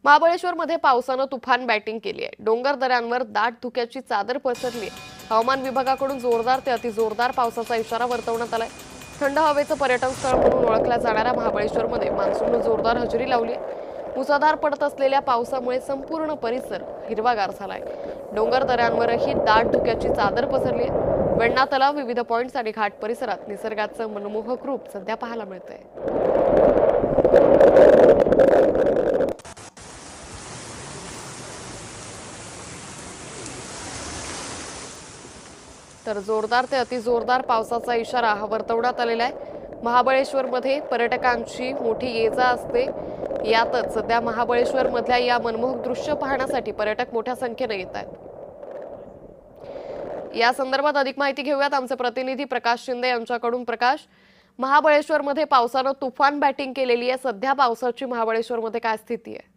महाबळेश्वरमध्ये पावसानं तुफान बॅटिंग केली आहे। डोंगर दऱ्यांवर दाट धुक्याची चादर पसरली आहे। हवामान विभागाकडून जोरदार ते अतिजोरदार पावसाचा इशारा वर्तवण्यात आलाय। थंड हवेचं पर्यटन स्थळ म्हणून ओळखल्या जाणाऱ्या महाबळेश्वरमध्ये मान्सूननं जोरदार हजेरी लावली आहे। मुसळधार पडत असलेल्या पावसामुळे संपूर्ण परिसर हिरवागार झालाय। डोंगर दऱ्यांवरही दाट धुक्याची चादर पसरली आहे। वेण्णा तलाव, विविध पॉइंट्स आणि घाट परिसरात निसर्गाचं मनमोहक रूप सध्या पाहायला मिळतंय। तर जोरदार ते अतिजोरदार पावसाचा इशारा वर्तवण्यात आलेला आहे। महाबळेश्वरमध्ये पर्यटकांची मोठी ये-जा असते। यातच सध्या महाबळेश्वरमधल्या या मनमोहक दृश्य पाहण्यासाठी पर्यटक मोठ्या संख्येने येत आहेत। या संदर्भात अधिक माहिती घेऊयात आमचे प्रतिनिधी प्रकाश शिंदे यांच्याकडून। प्रकाश, महाबळेश्वरमध्ये पावसानं तुफान बॅटिंग केलेली आहे। सध्या पावसाची महाबळेश्वरमध्ये काय स्थिती आहे?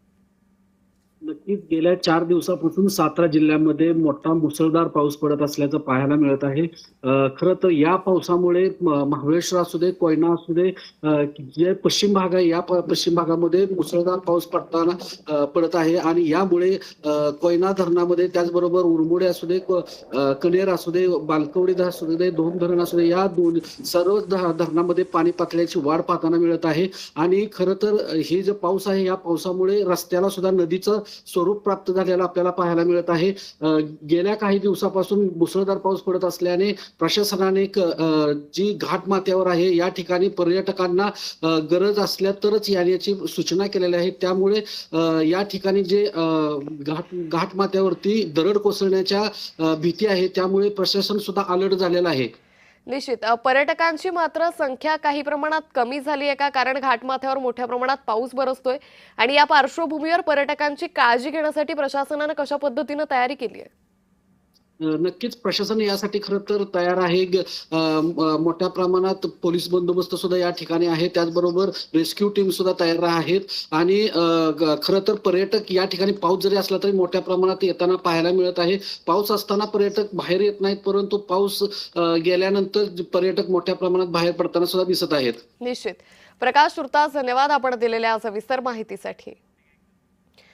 नक्कीच गेल्या 4 दिवसापासून सातारा जिल्ह्यामध्ये मोठा मुसळधार पाऊस पडत असल्याचं पाहायला मिळत आहे. खरं तर या पावसामुळे महाबळेश्वर असू दे, कोयना असू दे, जे पश्चिम भाग आहे या पश्चिम भागामध्ये मुसळधार पाऊस पडत आहे आणि यामुळे कोयना धरणामध्ये, त्याचबरोबर उरमोडे असू दे, कनेर असू दे, बालकवडी असू दे, दोन धरण असू दे, या दोन सर्व धरणामध्ये पाणी पातळीची वाढ पाहताना मिळत आहे. आणि खरं तर हे जे पाऊस आहे या पावसामुळे रस्त्याला सुद्धा नदीचं स्वरूप प्राप्त झालेलं आपल्याला पाहायला मिळत आहे। गेल्या काही दिवसापासून मुसळधार पाऊस पडत असल्याने प्रशासनाने जी घाटमाथ्यावर आहे या ठिकाणी पर्यटकांना गरज असल्या तरच येण्याची सूचना केलेली आहे। त्यामुळे या ठिकाणी जे घाटमाथ्यावरती दरड कोसळण्याच्या भीती आहे, त्यामुळे प्रशासन सुद्धा अलर्ट झालेलं आहे। निश्चित पर्यटकांची मात्र संख्या काही प्रमाणात कमी झाली आहे का? कारण घाटमाथ्यावर मोठ्या प्रमाणात पाऊस बरसतोय आणि या पार्श्वभूमीवर पर्यटकांची काळजी घेण्यासाठी प्रशासनाने कशा पद्धतीने तयारी केली आहे? नक्कीच प्रशासन यासाठी खरं तर तयार आहे। मोठ्या प्रमाणात पोलीस बंदोबस्त सुद्धा या ठिकाणी आहे, त्याचबरोबर रेस्क्यू टीम सुद्धा तयार आहेत। आणि खरं तर पर्यटक या ठिकाणी पाऊस जरी असला तरी मोठ्या प्रमाणात येताना पाहायला मिळत आहे। पाऊस असताना पर्यटक बाहेर येत नाहीत, परंतु पाऊस गेल्यानंतर पर्यटक मोठ्या प्रमाणात बाहेर पडताना सुद्धा दिसत आहेत। निश्चित प्रकाश, तुर्तास धन्यवाद आपण दिलेल्या सविस्तर माहितीसाठी।